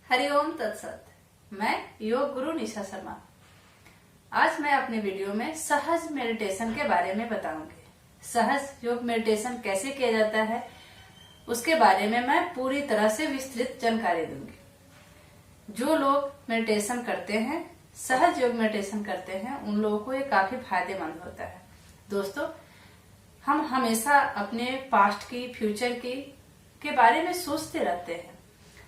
हरिओम तत्सत। मैं योग गुरु निशा शर्मा। आज मैं अपने वीडियो में सहज मेडिटेशन के बारे में बताऊंगी। सहज योग मेडिटेशन कैसे किया जाता है उसके बारे में मैं पूरी तरह से विस्तृत जानकारी दूंगी। जो लोग मेडिटेशन करते हैं, सहज योग मेडिटेशन करते हैं, उन लोगों को ये काफी फायदेमंद होता है। दोस्तों, हम हमेशा अपने पास्ट की, फ्यूचर की के बारे में सोचते रहते हैं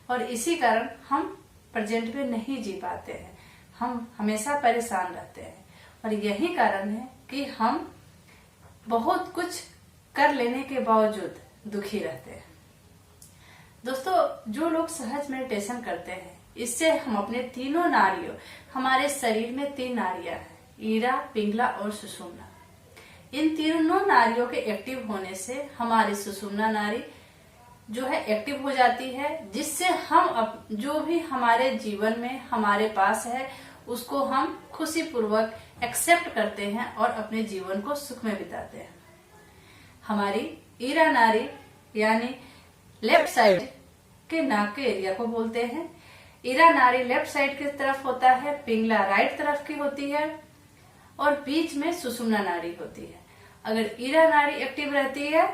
और इसी कारण हम प्रेजेंट में नहीं जी पाते हैं। हम हमेशा परेशान रहते हैं और यही कारण है कि हम बहुत कुछ कर लेने के बावजूद दुखी रहते हैं। दोस्तों, जो लोग सहज मेडिटेशन करते हैं, इससे हम अपने तीनों नाड़ियों, हमारे शरीर में 3 नाड़ियां हैं, ईरा, पिंगला और सुषुम्ना। इन तीनों नाड़ियों के एक्टिव होने से हमारी सुषुम्ना नाड़ी जो है एक्टिव हो जाती है, जिससे हम जो भी हमारे जीवन में हमारे पास है उसको हम खुशी पूर्वक एक्सेप्ट करते हैं और अपने जीवन को सुख में बिताते हैं। हमारी ईरा नाड़ी यानी लेफ्ट साइड के नाक के एरिया को बोलते हैं। ईरा नाड़ी लेफ्ट साइड की तरफ होता है, पिंगला राइट तरफ की होती है और बीच में सुषुम्ना नाड़ी होती है। अगर ईरा नाड़ी एक्टिव रहती है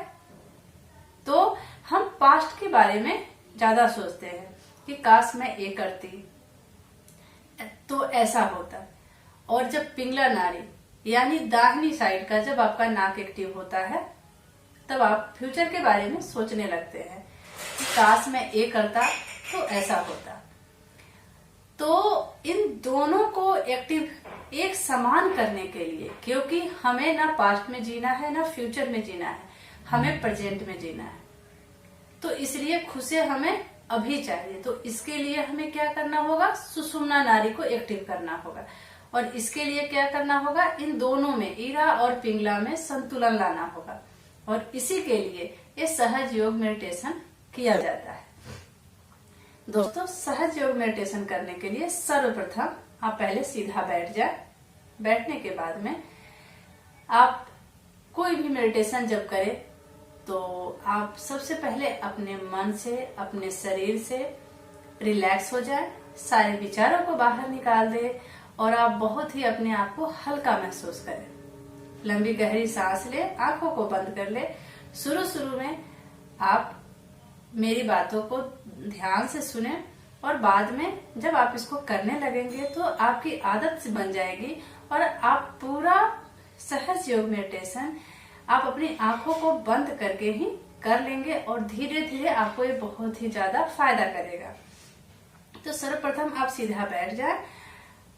तो हम पास्ट के बारे में ज्यादा सोचते हैं कि काश मैं ये करती तो ऐसा होता। और जब पिंगला नाड़ी यानी दाहिनी साइड का जब आपका नाक एक्टिव होता है, तब आप फ्यूचर के बारे में सोचने लगते हैं कि काश मैं ये करता तो ऐसा होता। तो इन दोनों को एक्टिव एक समान करने के लिए, क्योंकि हमें ना पास्ट में जीना है ना फ्यूचर में जीना है, हमें प्रेजेंट में जीना है, तो इसलिए खुशी हमें अभी चाहिए। तो इसके लिए हमें क्या करना होगा? सुषुम्ना नाड़ी को एक्टिव करना होगा। और इसके लिए क्या करना होगा? इन दोनों में, ईरा और पिंगला में संतुलन लाना होगा। और इसी के लिए ये सहज योग मेडिटेशन किया जाता है। दोस्तों, सहज योग मेडिटेशन करने के लिए सर्वप्रथम आप पहले सीधा बैठ जाए। बैठने के बाद में आप कोई भी मेडिटेशन जब करें तो आप सबसे पहले अपने मन से, अपने शरीर से रिलैक्स हो जाए, सारे विचारों को बाहर निकाल दे और आप बहुत ही अपने आप को हल्का महसूस करें। लंबी गहरी सांस ले, आंखों को बंद कर ले। शुरू में आप मेरी बातों को ध्यान से सुने और बाद में जब आप इसको करने लगेंगे तो आपकी आदत से बन जाएगी और आप पूरा सहज योग मेडिटेशन आप अपनी आंखों को बंद करके ही कर लेंगे और धीरे धीरे आपको ये बहुत ही ज्यादा फायदा करेगा। तो सर्वप्रथम आप सीधा बैठ जाए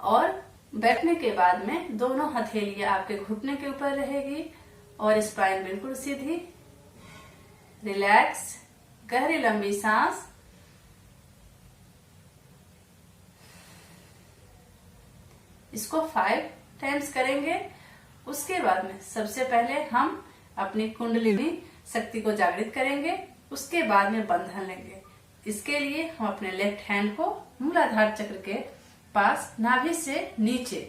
और बैठने के बाद में दोनों हथेलियां आपके घुटने के ऊपर रहेगी और स्पाइन बिल्कुल सीधी। रिलैक्स, गहरी लंबी सांस। इसको 5 टाइम्स करेंगे। उसके बाद में सबसे पहले हम अपनी कुंडलिनी शक्ति को जागृत करेंगे, उसके बाद में बंधन लेंगे। इसके लिए हम अपने लेफ्ट हैंड को मूलाधार चक्र के पास नाभि से नीचे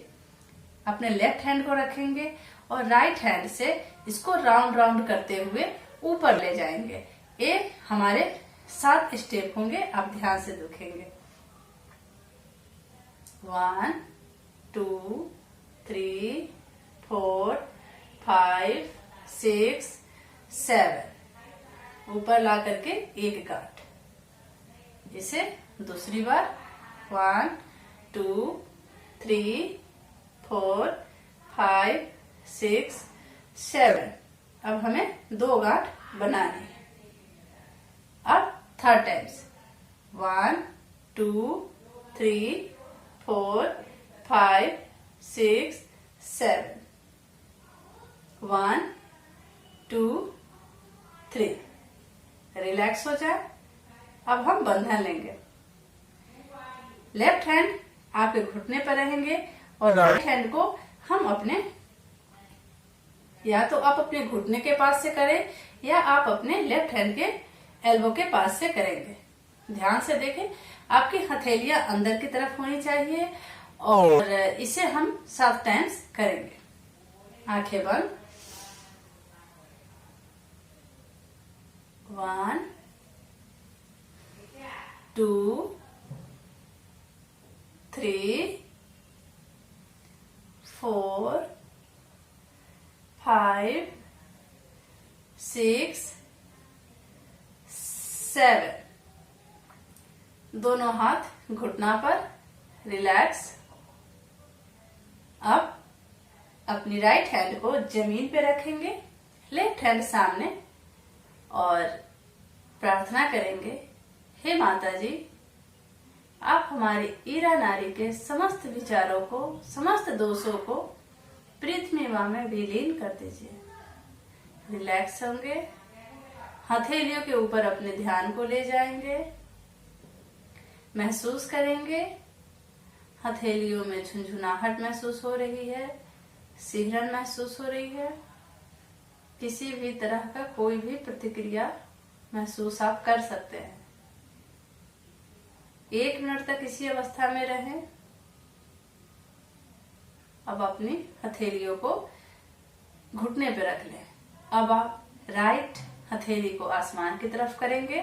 अपने लेफ्ट हैंड को रखेंगे और राइट हैंड से इसको राउंड राउंड करते हुए ऊपर ले जाएंगे। ये हमारे 7 स्टेप होंगे, आप ध्यान से देखेंगे। 1 2 3 4 5 6 7 ऊपर ला करके एक गांठ। इसे दूसरी बार 1 2 3 4 5 6 7। अब हमें 2 गांठ बनानी है। अब 3rd टाइम्स 1 2 3 4 5 6 7 1 2 3। रिलैक्स हो जाए। अब हम बंधन लेंगे। लेफ्ट हैंड आपके घुटने पर रहेंगे और राइट हैंड को हम अपने, या तो आप अपने घुटने के पास से करें या आप अपने लेफ्ट हैंड के एल्बो के पास से करेंगे। ध्यान से देखें, आपकी हथेलियां अंदर की तरफ होनी चाहिए और इसे हम 7 टाइम्स करेंगे। आंखें बंद। 1 2 3 4 5 6 7। दोनों हाथ घुटना पर, रिलैक्स। अब अपनी राइट हैंड को जमीन पे रखेंगे, लेफ्ट हैंड सामने, और प्रार्थना करेंगे, हे माता जी, आप हमारी ईरा नारी के समस्त विचारों को, समस्त दोषों को पृथ्वी मां में विलीन कर दीजिए। रिलैक्स होंगे, हथेलियों के ऊपर अपने ध्यान को ले जाएंगे, महसूस करेंगे हथेलियों में झुनझुनाहट महसूस हो रही है, सिहरन महसूस हो रही है। किसी भी तरह का कोई भी प्रतिक्रिया महसूस आप कर सकते हैं। 1 मिनट तक इसी अवस्था में रहें। अब अपनी हथेलियों को घुटने पे रख लें। अब आप राइट हथेली को आसमान की तरफ करेंगे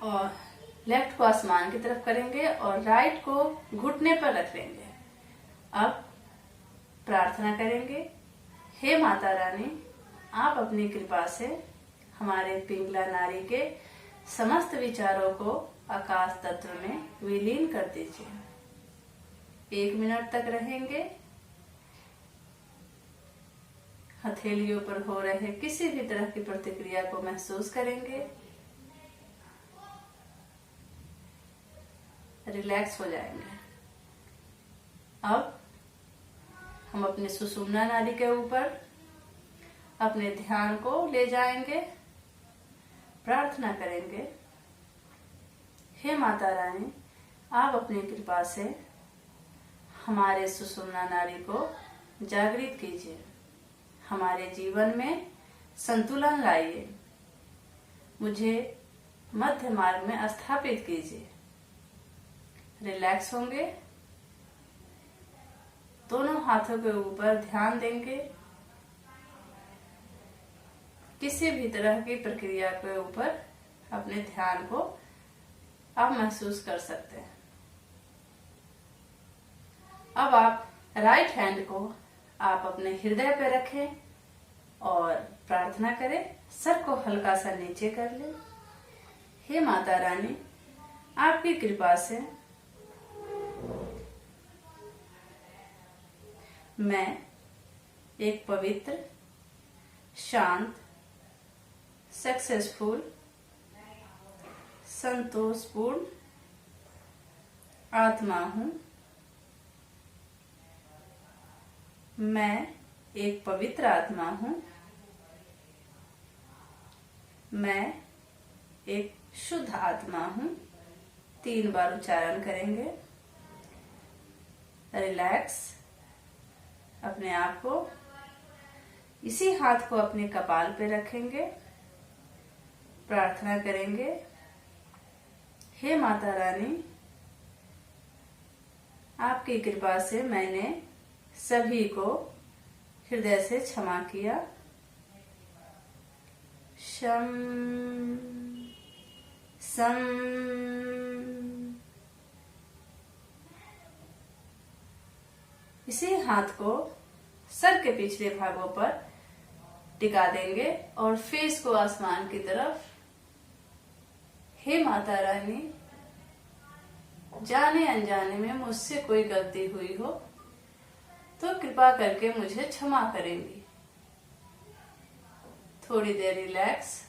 और लेफ्ट को आसमान की तरफ करेंगे और राइट को घुटने पर रख लेंगे। अब प्रार्थना करेंगे, हे माता रानी, आप अपनी कृपा से हमारे पिंगला नारी के समस्त विचारों को आकाश तत्व में विलीन कर दीजिए। 1 मिनट तक रहेंगे। हथेलियों पर हो रहे किसी भी तरह की प्रतिक्रिया को महसूस करेंगे, रिलैक्स हो जाएंगे। अब हम अपने सुषुम्ना नाड़ी के ऊपर अपने ध्यान को ले जाएंगे, प्रार्थना करेंगे, हे माता रानी, आप अपनी कृपा से हमारे सुषुम्ना नाड़ी को जागृत कीजिए, हमारे जीवन में संतुलन लाइए, मुझे मध्य मार्ग में स्थापित कीजिए। रिलैक्स होंगे, दोनों हाथों के ऊपर ध्यान देंगे, किसी भी तरह की प्रक्रिया के ऊपर अपने ध्यान को आप महसूस कर सकते हैं। अब आप राइट हैंड को आप अपने हृदय पे रखें और प्रार्थना करें, सर को हल्का सा नीचे कर लें। हे माता रानी, आपकी कृपा से मैं एक पवित्र, शांत, सक्सेसफुल, संतोषपूर्ण आत्मा हूं। मैं एक पवित्र आत्मा हूं। मैं एक शुद्ध आत्मा हूं। 3 बार उच्चारण करेंगे। रिलैक्स। अपने आप को, इसी हाथ को अपने कपाल पे रखेंगे, प्रार्थना करेंगे, हे माता रानी, आपकी कृपा से मैंने सभी को हृदय से क्षमा किया। शम सम। इसी हाथ को सर के पिछले भागों पर टिका देंगे और फेस को आसमान की तरफ। हे माता रानी, जाने अनजाने में मुझसे कोई गलती हुई हो तो कृपा करके मुझे क्षमा करेंगी। थोड़ी देर रिलैक्स।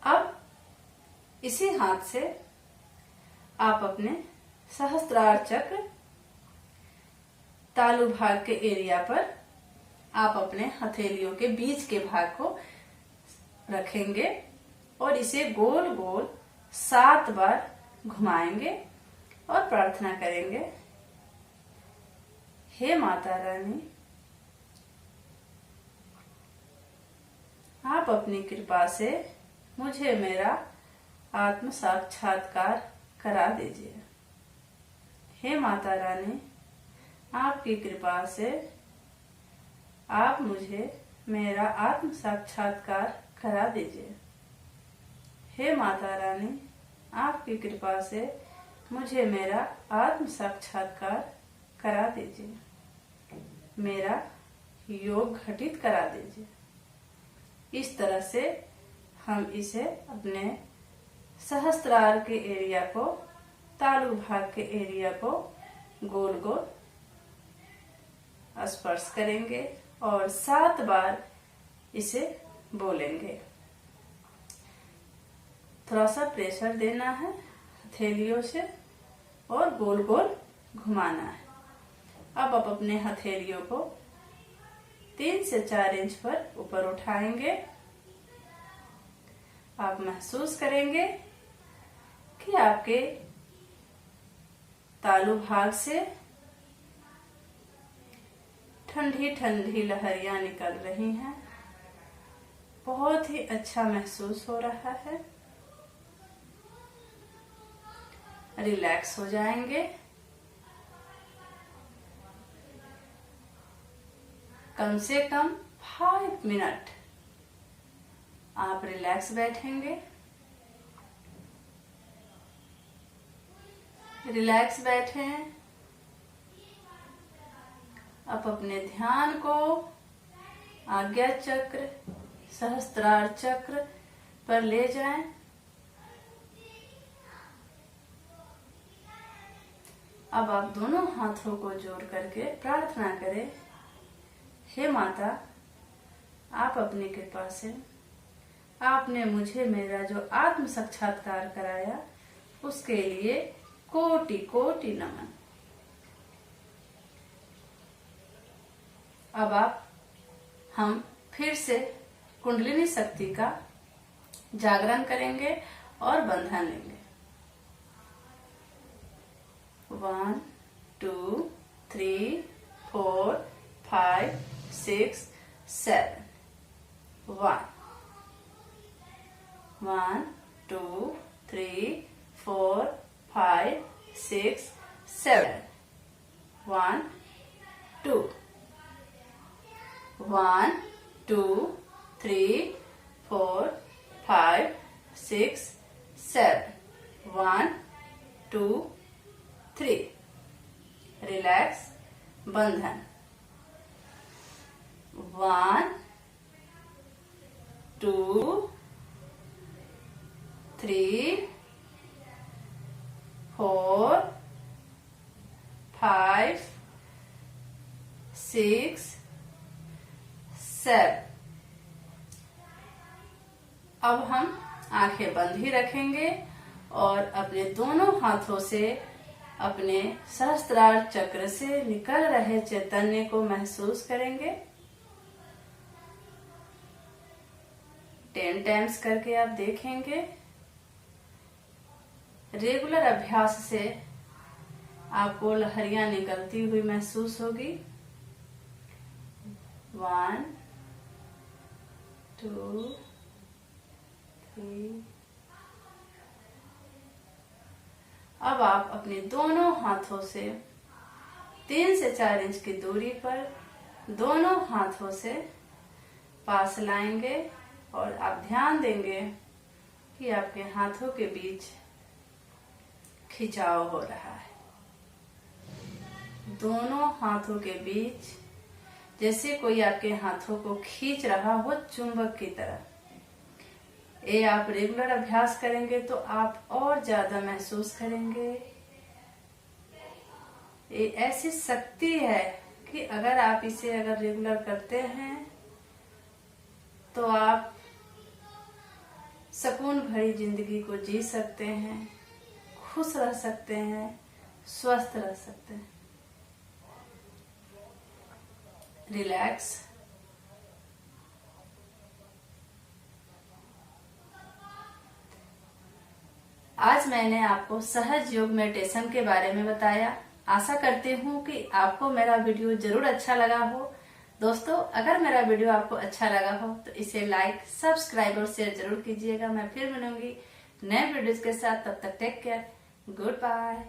अब इसी हाथ से आप अपने सहस्त्रार चक्र तालु भाग के एरिया पर आप अपने हथेलियों के बीच के भाग को रखेंगे और इसे गोल गोल 7 बार घुमाएंगे और प्रार्थना करेंगे, हे माता रानी, आप अपनी कृपा से मुझे मेरा आत्म साक्षात्कार करा दीजिए। हे माता रानी, आपकी कृपा से आप मुझे मेरा आत्म साक्षात्कार करा दीजिए। हे माता रानी, आपकी कृपा से मुझे मेरा आत्म साक्षात्कार करा दीजिए, मेरा योग घटित करा दीजिए। इस तरह से हम इसे अपने सहस्त्रार के एरिया को, तालु भाग के एरिया को गोल गोल स्पर्श करेंगे और 7 बार इसे बोलेंगे। थोड़ा सा प्रेशर देना है हथेलियों से और गोल गोल घुमाना है। अब आप अपने हथेलियों को 3 से 4 इंच पर ऊपर उठाएंगे। आप महसूस करेंगे कि आपके तालु भाग से ठंडी ठंडी लहरियां निकल रही हैं। बहुत ही अच्छा महसूस हो रहा है। रिलैक्स हो जाएंगे। कम से कम 5 मिनट आप रिलैक्स बैठेंगे। रिलैक्स बैठे। आप अपने ध्यान को आज्ञा चक्र, सहस्त्रार चक्र पर ले जाएं। अब आप दोनों हाथों को जोड़ करके प्रार्थना करें, हे माता, आप अपनी कृपा से आपने मुझे मेरा जो आत्म साक्षात्कार कराया उसके लिए कोटि कोटि नमन। अब हम फिर से कुंडलिनी शक्ति का जागरण करेंगे और बंधन लेंगे। 1 2 3 4 5 6 7 1 1 2 3 4 5 6 7 1 2 1 2 3 4 5 6 7 1 2 3 रिलैक्स बंधन 1 2 3 4 5 6 7 अब हम आंखें बंद ही रखेंगे और अपने दोनों हाथों से अपने सहस्त्रार चक्र से निकल रहे चैतन्य को महसूस करेंगे। 10 टाइम्स करके आप देखेंगे। रेगुलर अभ्यास से आपको लहरियां निकलती हुई महसूस होगी। 1 2 3 अब आप अपने दोनों हाथों से 3 से 4 इंच की दूरी पर दोनों हाथों से पास लाएंगे और आप ध्यान देंगे कि आपके हाथों के बीच खिंचाव हो रहा है। दोनों हाथों के बीच जैसे कोई आपके हाथों को खींच रहा हो चुंबक की तरह। ये आप रेगुलर अभ्यास करेंगे तो आप और ज्यादा महसूस करेंगे। ये ऐसी शक्ति है कि अगर आप इसे रेगुलर करते हैं तो आप सुकून भरी जिंदगी को जी सकते हैं, खुश रह सकते हैं, स्वस्थ रह सकते हैं। रिलैक्स। आज मैंने आपको सहज योग मेडिटेशन के बारे में बताया। आशा करती हूँ कि आपको मेरा वीडियो जरूर अच्छा लगा हो। दोस्तों, अगर मेरा वीडियो आपको अच्छा लगा हो तो इसे लाइक, सब्सक्राइब और शेयर जरूर कीजिएगा। मैं फिर मिलूंगी नए वीडियोस के साथ। तब तक टेक केयर, गुड बाय।